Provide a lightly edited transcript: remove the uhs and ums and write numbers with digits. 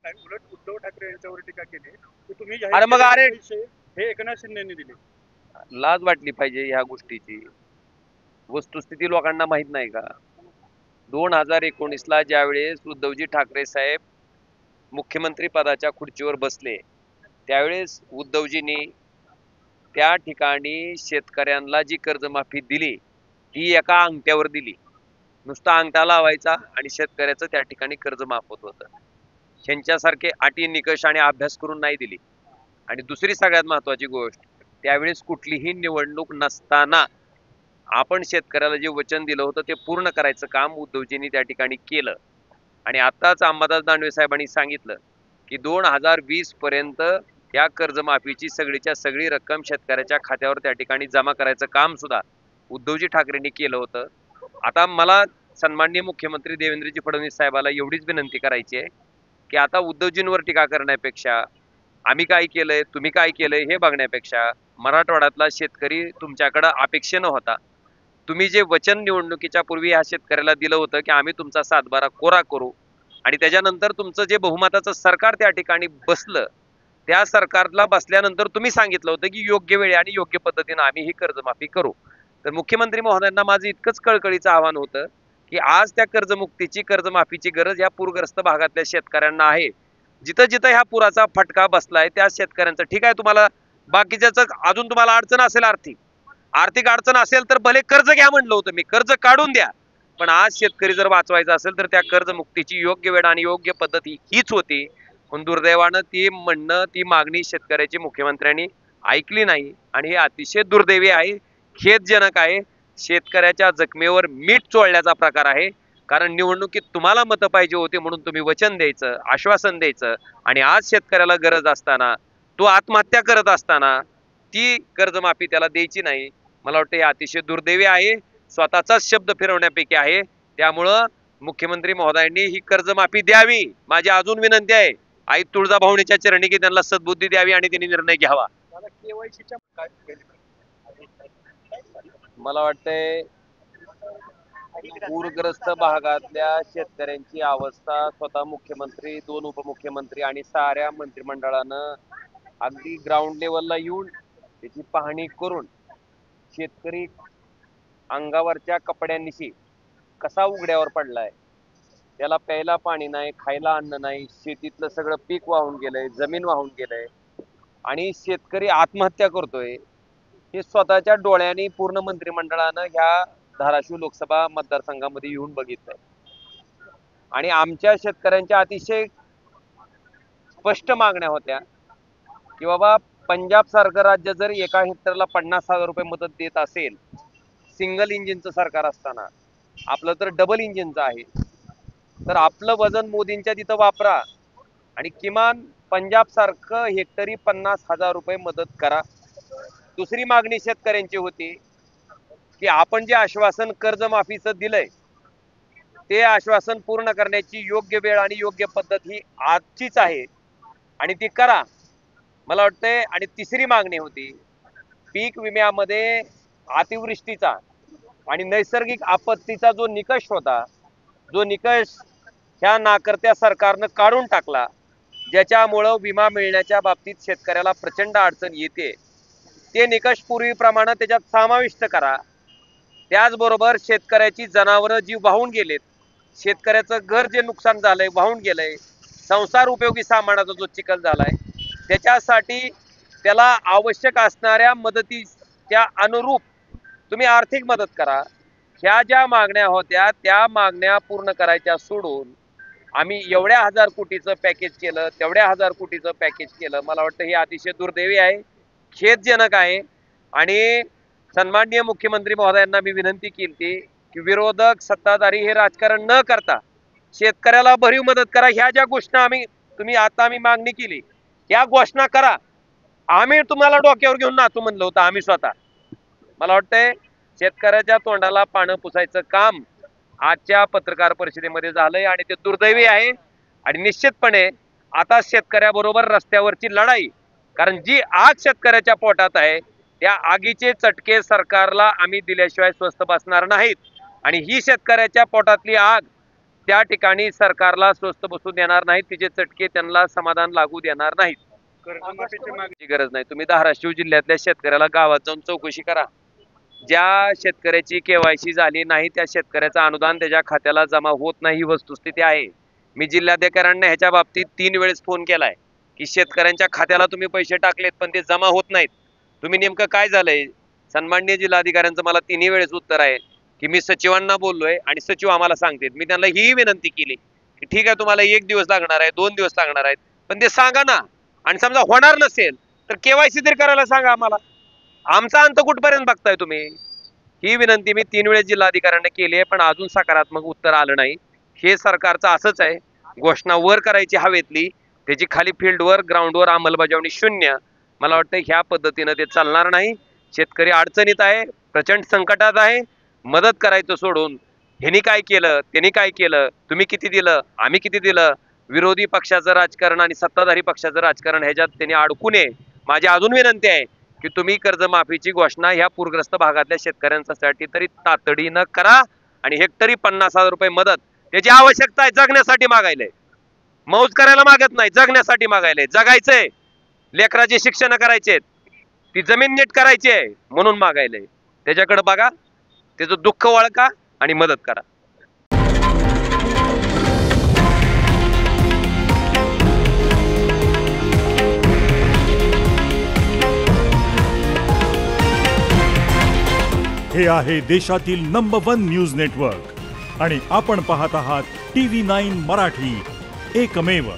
नाही, उलट उद्धव ठाकरे यांच्यावर टीका केली की तुम्ही अरे मग अरे पैसे हे एकनाथ शिंदेनी दिले. लाज वाटली पाहिजे ह्या गोष्टीची. वस्तुस्थिती लोकांना माहित नाही का? 2019ला ज्यावेळेस उद्धवजी ठाकरे साहेब मुख्यमंत्री पदाच्या खुर्चीवर बसले, त्यावेळेस उद्धवजींनी त्या ठिकाणी शेतकऱ्यांना जी कर्जमाफी दिली ती एका अंगठ्यावर दिली. नुसता अंगठा लावायचा आणि शेतकऱ्याचं त्या ठिकाणी कर्ज माफ होत होतं. ह्यांच्यासारखे अटी निकष आणि अभ्यास करून नाही दिली. आणि दुसरी सगळ्यात महत्वाची गोष्ट, त्यावेळेस कुठलीही निवडणूक नसताना आपण शेतकऱ्याला जे वचन दिलं होतं ते पूर्ण करायचं काम उद्धवजींनी त्या ठिकाणी केलं. आणि आताच अंबादास दानवे साहेबांनी सांगितलं की 2020 पर्यंत या कर्जमाफीची सगळीच्या सगळी रक्कम शेतकऱ्याच्या खात्यावर त्या ठिकाणी जमा करायचं काम सुद्धा उद्धवजी ठाकरेंनी केलं होतं. आता मला सन्माननीय मुख्यमंत्री देवेंद्रजी फडणवीस साहेबाला एवढीच विनंती करायची आहे की आता उद्धवजींवर टीका करण्यापेक्षा आम्ही काय केलंय, तुम्ही काय केलंय हे बघण्यापेक्षा मराठवाड्यातला शेतकरी तुमच्याकडे अपेक्षेनं होता. तुम्ही जे वचन निवडणुकीच्या पूर्वी ह्या शेतकऱ्याला दिलं होतं की आम्ही तुमचा सातबारा कोरा करू, आणि त्याच्यानंतर तुमचं जे बहुमताचं सरकार त्या ठिकाणी बसलं, त्या सरकारला बसल्यानंतर तुम्ही सांगितलं होतं की योग्य वेळी आणि योग्य पद्धतीने आम्ही ही कर्जमाफी करू. तर मुख्यमंत्री महोदयांना माझं इतकंच कळकळीचं आव्हान होतं की आज त्या कर्जमुक्तीची कर्जमाफीची गरज या पूरग्रस्त भागातल्या शेतकऱ्यांना आहे. जिथं जिथं ह्या पुराचा फटका बसलाय त्या शेतकऱ्यांचं ठीक आहे, तुम्हाला बाकीच्याच अजून तुम्हाला अडचण असेल, आर्थिक अडचण असेल तर भले कर्ज घ्या म्हणलं होतं मी, कर्ज काढून द्या. पण आज शेतकरी जर वाचवायचा असेल तर त्या कर्जमुक्तीची योग्य वेळ आणि योग्य पद्धती हीच होती. पण दुर्दैवानं ती म्हणणं, ती मागणी शेतकऱ्याची मुख्यमंत्र्यांनी ऐकली नाही आणि हे अतिशय दुर्दैवी आहे, खेदजनक आहे. शेतकऱ्याच्या जखमेवर मीठ चोळल्याचा प्रकार आहे. कारण निवडणुकीत तुम्हाला मतं पाहिजे होते म्हणून तुम्ही वचन द्यायचं, आश्वासन द्यायचं, आणि आज शेतकऱ्याला गरज असताना, तो आत्महत्या करत असताना ती कर्जमाफी त्याला द्यायची नाही. मला वाटतं हे अतिशय दुर्दैवी आहे, स्वतःचाच शब्द फिरवण्यापैकी आहे. त्यामुळं मुख्यमंत्री महोदयांनी ही कर्जमाफी द्यावी. माझी अजून विनंती आहे आई तुळजाभवानीच्या चरणी की त्यांना सद्बुद्धी द्यावी आणि त्यांनी निर्णय घ्यावा. केवायसीच्या मला वाटतंय पूरग्रस्त भागातल्या शेतकऱ्यांची अवस्था स्वतः मुख्यमंत्री, 2 उपमुख्यमंत्री आणि साऱ्या मंत्रिमंडळानं अगदी ग्राउंड लेवलला येऊन त्याची पाहणी करून शेतकरी अंगावरच्या कपड्यांनिशी कसा उघड्यावर पडलाय, त्याला प्यायला पाणी नाही, खायला अन्न नाही, शेतीतलं सगळं पीक वाहून गेलंय, जमीन वाहून गेलंय आणि शेतकरी आत्महत्या करतोय, हे स्वतःच्या डोळ्यांनी पूर्ण मंत्रिमंडळानं ह्या धाराशिव लोकसभा मतदारसंघामध्ये येऊन बघितलंय. आणि आमच्या शेतकऱ्यांच्या अतिशय स्पष्ट मागण्या होत्या की बाबा पंजाब सारखं राज्य जर एका हेक्टरला 50,000 रुपये मदत देत असेल, सिंगल इंजिनचं सरकार असताना, आपलं तर डबल इंजिनचं आहे, तर आपलं वजन मोदींच्या तिथं वापरा आणि किमान पंजाब सारखं हेक्टरी 50,000 रुपये मदत करा. दुसरी मागणी शेतकऱ्यांची होती की आपण जे आश्वासन कर्जमाफीचं दिलंय ते आश्वासन पूर्ण करण्याची योग्य वेळ आणि योग्य पद्धत ही आजचीच आहे आणि ती करा, मला वाटतंय. आणि तिसरी मागणी होती पीक विम्यामध्ये अतिवृष्टीचा आणि नैसर्गिक आपत्तीचा जो निकष होता, जो निकष ह्या नाकर्त्या सरकारनं काढून टाकला, ज्याच्यामुळं विमा मिळण्याच्या बाबतीत शेतकऱ्याला प्रचंड अडचण येते, ते निकष पूर्वीप्रमाणे त्याच्यात समाविष्ट करा. त्याचबरोबर शेतकऱ्याची जनावरं जी वाहून गेलेत, शेतकऱ्याचं घर जे नुकसान झालंय, वाहून गेलंय, संसार उपयोगी सामानाचा जो चिखल झालाय, त्याच्यासाठी त्याला आवश्यक असणाऱ्या मदतीच्या अनुरूप तुम्ही आर्थिक मदत करा. ह्या ज्या मागण्या होत्या त्या मागण्या पूर्ण करायच्या सोडून आम्ही एवढ्या 1000 कोटीचं पॅकेज केलं, तेवढ्या 1000 कोटीचं पॅकेज केलं. मला वाटतं हे अतिशय दुर्दैवी आहे, खेदजनक आहे. आणि सन्माननीय मुख्यमंत्री महोदयांना मी विनंती केली की विरोधक सत्ताधारी हे राजकारण न करता शेतकऱ्याला भरीव मदत करा. ह्या ज्या घोषणा तुम्ही आम्ही मागणी केली, ह्या घोषणा करा. आम्ही तुम्हाला डोक्यावर घेऊन नाचू म्हणलं होतं आम्ही स्वतः. मला वाटतंय शेतकऱ्याच्या तोंडाला पानं पुसायचं काम आजच्या पत्रकार परिषदेमध्ये झालंय आणि ते दुर्दैवी आहे. आणि निश्चितपणे आता शेतकऱ्याबरोबर रस्त्यावरची लढाई, कारण जी आग शेतकऱ्याच्या पोटात आहे त्या आगीचे चटके सरकारला आम्ही दिल्याशिवाय स्वस्थ बसणार नाहीत. आणि ही शेतकऱ्याच्या पोटातली आग त्या ठिकाणी सरकारला स्वस्त बसू देणार नाहीत, तिचे चटके त्यांना समाधान लागू देणार नाहीत. कर्जमाफीची मागणी गरज नाही. तुम्ही धाराशिव जिल्ह्यातल्या शेतकऱ्याला गावात जाऊन चौकशी करा. ज्या शेतकऱ्याची केवायसी झाली नाही त्या शेतकऱ्याचं अनुदान त्याच्या खात्याला जमा होत नाही ही वस्तुस्थिती आहे. मी जिल्हाधिकाऱ्यांना ह्याच्या बाबतीत 3 वेळेस फोन केलाय की शेतकऱ्यांच्या खात्याला तुम्ही पैसे टाकलेत पण ते जमा होत नाहीत. तुम्ही नेमकं काय झालंय? सन्माननीय जिल्हाधिकाऱ्यांचं मला 3 वेळेस उत्तर आहे की मी सचिवांना बोललोय आणि सचिव आम्हाला सांगतात. मी त्यांना ही विनंती केली की ठीक आहे तुम्हाला 1 दिवस लागणार आहे, 2 दिवस लागणार आहेत, पण ते सांगा ना. आणि समजा होणार नसेल तर केवायसी तरी करायला सांगा आम्हाला. आमचा अंत कुठपर्यंत बघताय तुम्ही? ही विनंती मी 3 वेळेस जिल्हाधिकाऱ्यांना केली आहे पण अजून सकारात्मक उत्तर आलं नाही. हे सरकारचं असंच आहे, घोषणा वर करायची हवेतली, त्याची खाली फील्डवर ग्राउंडवर अंमलबजावणी शून्य. मला वाटतं ह्या पद्धतीनं ते चालणार नाही. शेतकरी अडचणीत आहे, प्रचंड संकटात आहे. मदत करायचं सोडून ह्यांनी काय केलं, त्यांनी काय केलं, तुम्ही किती दिलं, आम्ही किती दिलं, विरोधी पक्षाचं राजकारण आणि सत्ताधारी पक्षाचं राजकारण ह्याच्यात त्यांनी अडकू नये. माझी अजून विनंती आहे की तुम्ही कर्जमाफीची घोषणा ह्या पूरग्रस्त भागातल्या शेतकऱ्यांसाठी तरी तातडीनं करा आणि हेक्टरी 50,000 रुपये मदत त्याची आवश्यकता आहे. जगण्यासाठी मागायलंय, मौज करायला मागत नाही, जगण्यासाठी मागायलंय. जगायचंय, लेकराचे शिक्षण करायचे, ती जमीन नीट करायची आहे म्हणून मागायलंय. त्याच्याकडे बघा, त्याचं दुःख ओळखा आणि मदत करा. हे आहे देशातील नंबर 1 न्यूज नेटवर्क आणि आपण पाहत आहात TV9 मराठी, एकमेव.